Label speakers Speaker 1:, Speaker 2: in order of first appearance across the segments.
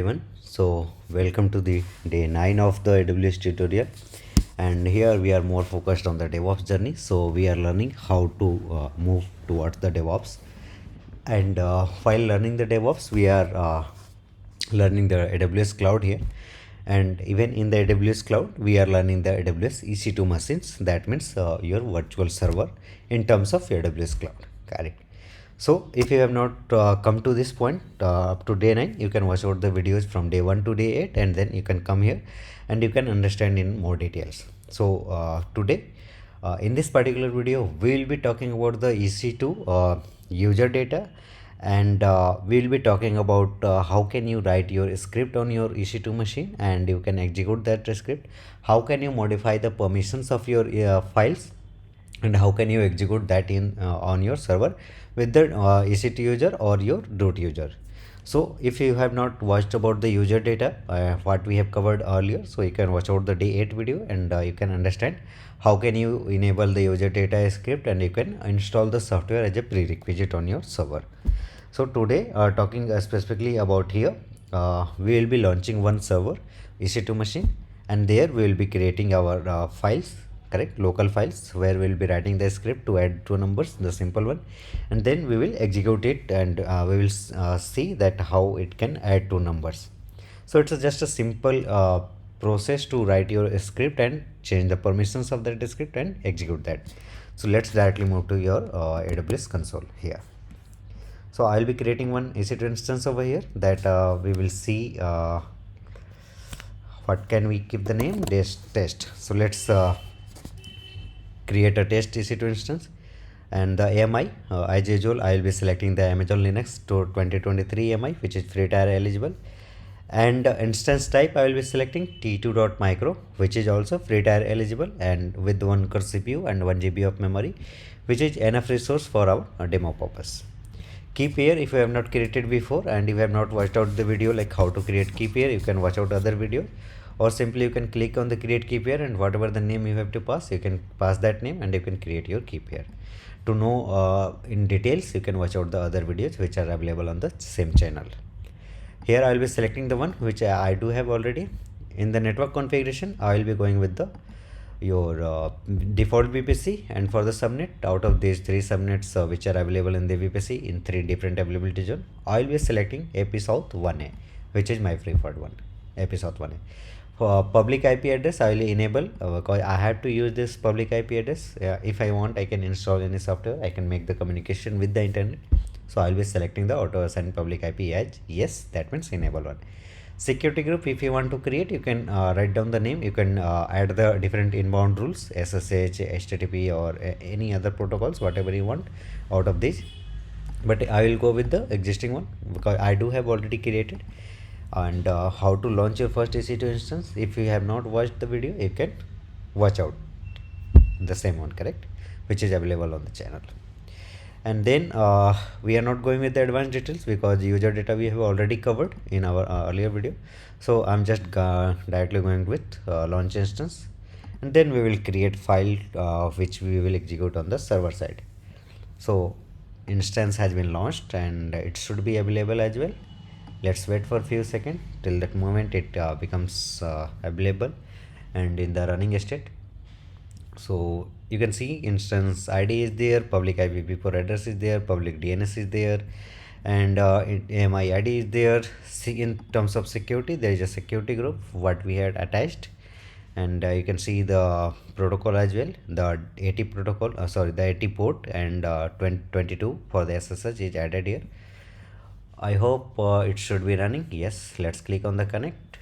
Speaker 1: Everyone, so welcome to the day 9 of the AWS tutorial, and here we are more focused on the DevOps journey. So we are learning how to move towards the DevOps, and while learning the DevOps we are learning the AWS cloud here, and even in the AWS cloud we are learning the AWS EC2 machines. That means your virtual server in terms of AWS cloud, correct? So if you have not come to this point up to day 9, you can watch out the videos from day 1 to day 8, and then you can come here and you can understand in more details. So today in this particular video we will be talking about the EC2 user data, and we will be talking about how can you write your script on your EC2 machine and you can execute that script, how can you modify the permissions of your files, and how can you execute that in on your server with the EC2 user or your root user. So if you have not watched about the user data what we have covered earlier, so you can watch out the day 8 video, and you can understand how can you enable the user data script and you can install the software as a prerequisite on your server. So today talking specifically about here, we will be launching one server EC2 machine, and there we will be creating our files, correct, local files, where we will be writing the script to add two numbers, the simple one, and then we will execute it, and we will see that how it can add two numbers. So it's just a simple process to write your script and change the permissions of that script and execute that. So let's directly move to your AWS console here. So I'll be creating one EC2 instance over here that we will see what can we give the name test. So let's create a test EC2 instance, and the AMI as usual I will be selecting the Amazon Linux to 2023 AMI, which is free tier eligible, and instance type I will be selecting t2.micro, which is also free tier eligible and with 1 core CPU and 1 GB of memory, which is enough resource for our demo purpose. Key pair, if you have not created before and if you have not watched out the video like how to create key pair, you can watch out other video, or simply you can click on the create key pair, and whatever the name you have to pass, you can pass that name and you can create your key pair. To know in details, you can watch out the other videos which are available on the same channel. Here I will be selecting the one which I do have already. In the network configuration I will be going with the your default VPC, and for the subnet, out of these three subnets which are available in the VPC in three different availability zone, I will be selecting AP South 1A, which is my preferred one, AP South 1A. For public IP address I will enable because I have to use this public IP address. If I want, I can install any software, I can make the communication with the internet. So I will be selecting the auto assign public IP as yes, that means enable one. Security group, if you want to create, you can write down the name, you can add the different inbound rules, SSH, HTTP, or any other protocols, whatever you want out of these, but I will go with the existing one because I do have already created. And how to launch your first EC2 instance, if you have not watched the video, you can watch out the same one, correct, which is available on the channel. And then we are not going with the advanced details because user data we have already covered in our earlier video. So I'm just directly going with launch instance, and then we will create file which we will execute on the server side. So instance has been launched and it should be available as well. Let's wait for a few seconds till that moment it becomes available and in the running state. So you can see instance ID is there, public IPv4 address is there, public DNS is there, and AMI ID is there. See, in terms of security, there is a security group what we had attached, and you can see the protocol as well. The 80 protocol, the 80 port and 2022 for the SSH is added here. I hope it should be running. Yes, let's click on the connect.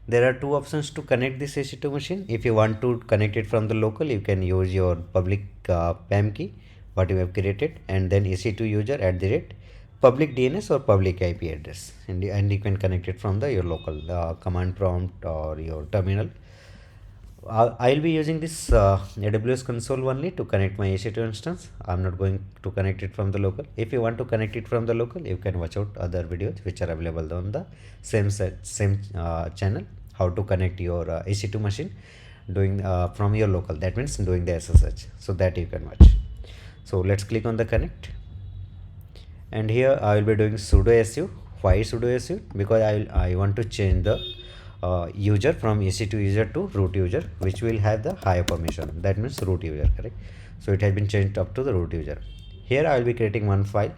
Speaker 1: There are two options to connect this EC2 machine. If you want to connect it from the local, you can use your public PAM key what you have created, and then EC2 user @ public DNS or public IP address, and you can connect it from your local command prompt or your terminal. I'll be using this AWS console only to connect my EC2 instance. I'm not going to connect it from the local. If you want to connect it from the local, you can watch out other videos which are available on the same channel, how to connect your EC2 machine doing from your local, that means doing the SSH, so that you can watch. So let's click on the connect, and here I will be doing sudo su why sudo su? Because I want to change the user from EC2 user to root user, which will have the higher permission. That means root user, correct? So it has been changed up to the root user. Here I will be creating one file.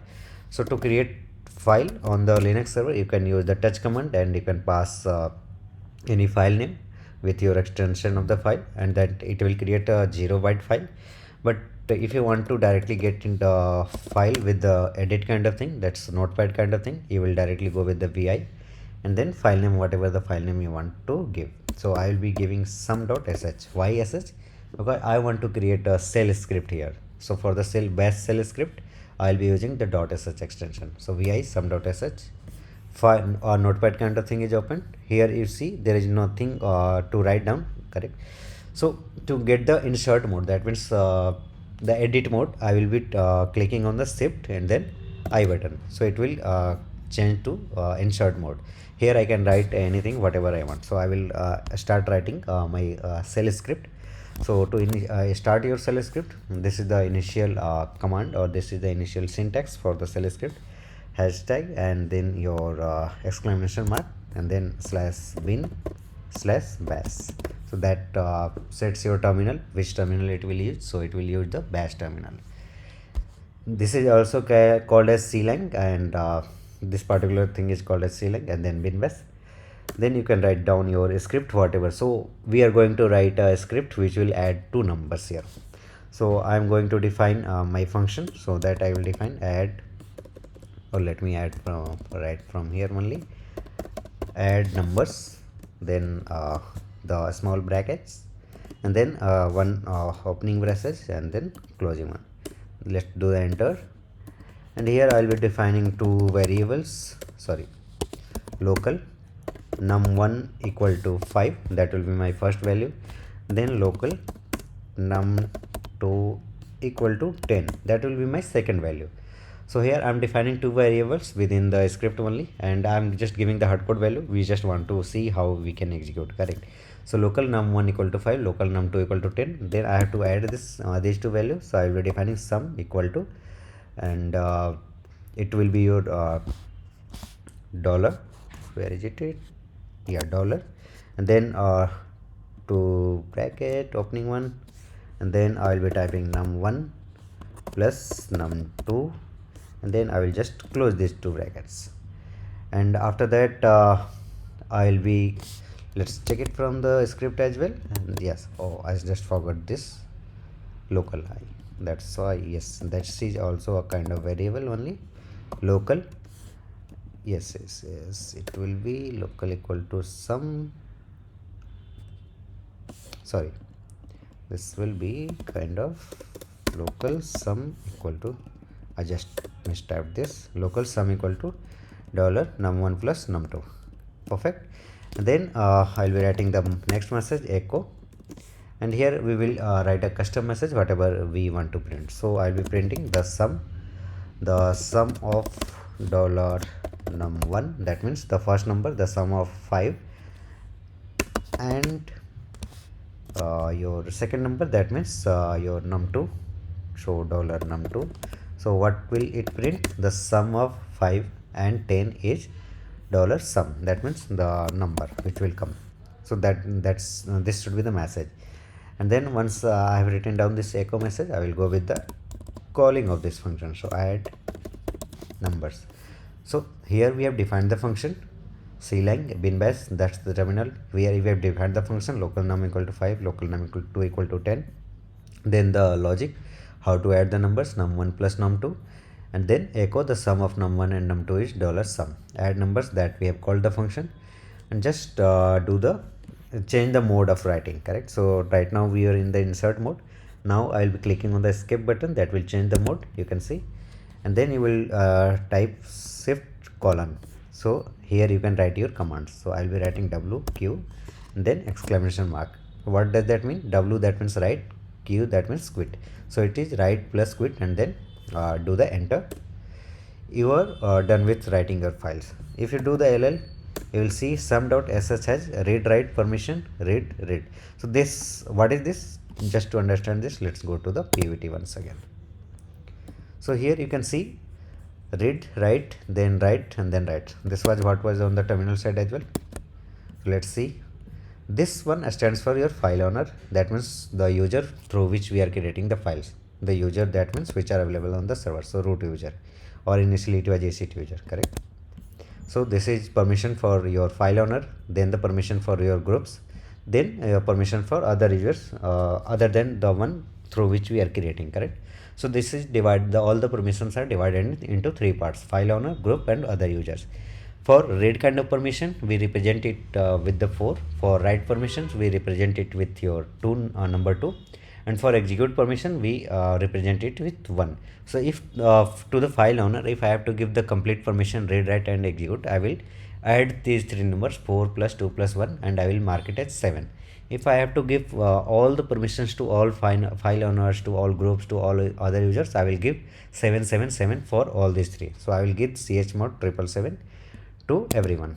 Speaker 1: So to create file on the Linux server, you can use the touch command and you can pass any file name with your extension of the file, and that it will create a 0-byte file. But if you want to directly get in the file with the edit kind of thing, that's notepad kind of thing, you will directly go with the vi and then file name, whatever the file name you want to give. So I will be giving sum.sh. Why sh? Because I want to create a shell script here. So for the bash shell script, I'll be using the .sh extension. So vi sum.sh, file or notepad kind of thing is open. Here you see there is nothing to write down, correct? So to get the insert mode, that means the edit mode, I will be clicking on the shift and then I button. So it will change to insert mode. Here I can write anything, whatever I want. So I will start writing my shell script. So to start your shell script, this is the initial command, or this is the initial syntax for the shell script. Hashtag and then your exclamation mark and then /bin/bash. So that sets your terminal, which terminal it will use. So it will use the bash terminal. This is also called as clang, and this particular thing is called as clang, and then bin bash. Then you can write down your script, whatever. So we are going to write a script which will add 2 numbers here. So I am going to define my function, so that I will define add, or let me add right from here only, add numbers, then the small brackets, and then one opening braces and then closing one. Let's do the enter, and here I will be defining 2 variables, local num1 equal to 5, that will be my first value, then local num2 equal to 10, that will be my second value. So here I am defining 2 variables within the script only, and I am just giving the hardcode value. We just want to see how we can execute, correct? So local num1 equal to 5, local num2 equal to 10. Then I have to add this these 2 values. So I will be defining sum equal to, and it will be your dollar. Where is it? Yeah, dollar, and then 2 bracket opening one, and then I will be typing num1 plus num2, and then I will just close these 2 brackets. And after that I will be, let's check it from the script as well. And yes, I just forgot this local I, that's why, yes, that is also a kind of variable only. Local, yes, it will be local equal to sum, this will be kind of local sum equal to, I just mistyped this, local sum equal to dollar num1 plus num2. Perfect. And then I'll be writing the next message, echo, and here we will write a custom message, whatever we want to print. So I'll be printing the sum of dollar num1, that means the first number, the sum of 5, and your second number, that means your num2, so dollar num2. So what will it print? The sum of 5 and 10 is dollar sum, that means the number which will come. So that's this should be the message. And then once I have written down this echo message, I will go with the calling of this function. So add numbers. So here we have defined the function clang bin bash, that's the terminal. We have defined the function local num equal to 5, local num equal to 2 equal to 10. Then the logic, how to add the numbers num1 plus num2, and then echo the sum of num1 and num2 is dollar sum. Add numbers, that we have called the function, and just change the mode of writing, correct? So right now we are in the insert mode. Now I will be clicking on the escape button, that will change the mode, you can see, and then you will type shift colon. So here you can write your commands. So I will be writing WQ and then exclamation mark. What does that mean? W, that means write, Q, that means quit. So it is write plus quit, and then do the enter. You are done with writing your files. If you do the LL, you will see sum.sh has read write permission, read. So this, what is this? Just to understand this, let's go to the PVT once again. So here you can see read, write, then write, and then write. This was what was on the terminal side as well. Let's see. This one stands for your file owner. That means the user through which we are creating the files. The user, that means which are available on the server. So root user, or initially it was EC2 user, correct? So this is permission for your file owner, then the permission for your groups, then permission for other users other than the one through which we are creating, correct? So this is all the permissions are divided into three parts: file owner, group, and other users. For read kind of permission, we represent it with the 4. For write permissions, we represent it with your number 2. And for execute permission, we represent it with 1. So if to the file owner, if I have to give the complete permission, read, write, and execute, I will add these three numbers, 4 plus 2 plus 1, and I will mark it as 7. If I have to give all the permissions to all file owners, to all groups, to all other users, I will give 777 for all these three. So I will give chmod 777 to everyone.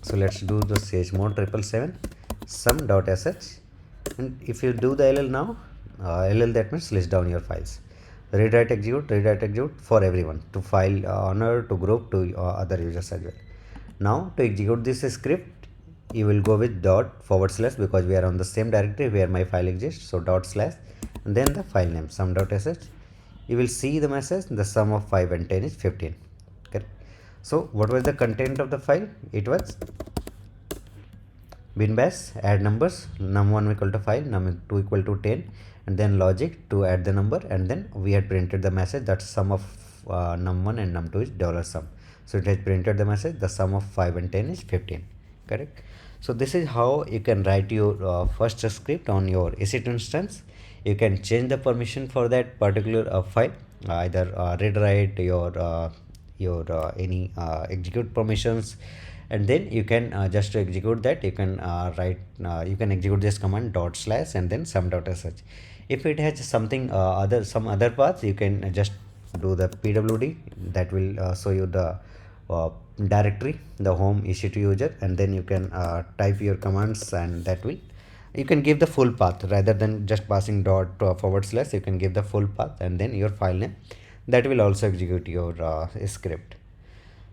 Speaker 1: So let's do the chmod 777 sum.sh, and if you do the ll now, ll, that means list down your files. Read, write, execute for everyone, to file owner, to group, to other users as well. Now to execute this script, you will go with dot / because we are on the same directory where my file exists. So dot / and then the file name sum.sh. You will see the message, the sum of 5 and 10 is 15. Okay. So what was the content of the file? It was bin bash add numbers, num1 equal to 5, num2 equal to 10, and then logic to add the number, and then we had printed the message that sum of num1 and num2 is $sum. So it has printed the message, the sum of 5 and 10 is 15, correct? So this is how you can write your first script on your EC2 instance. You can change the permission for that particular file, either read, write, your any execute permissions, and then you can just to execute that, you can you can execute this command /, and then sum.sh. If it has something some other paths, you can just do the pwd, that will show you the directory, the home EC2 user, and then you can type your commands, and that will, you can give the full path rather than just passing dot /, you can give the full path and then your file name. That will also execute your script.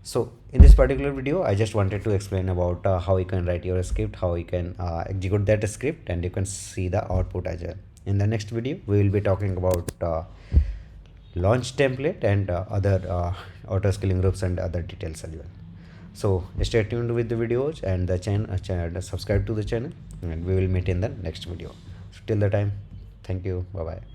Speaker 1: So in this particular video, I just wanted to explain about how you can write your script, how you can execute that script, and you can see the output as well. In the next video, we will be talking about launch template and other auto scaling groups and other details as well. So stay tuned with the videos and the channel, subscribe to the channel, and we will meet in the next video. So till the time, thank you, bye bye.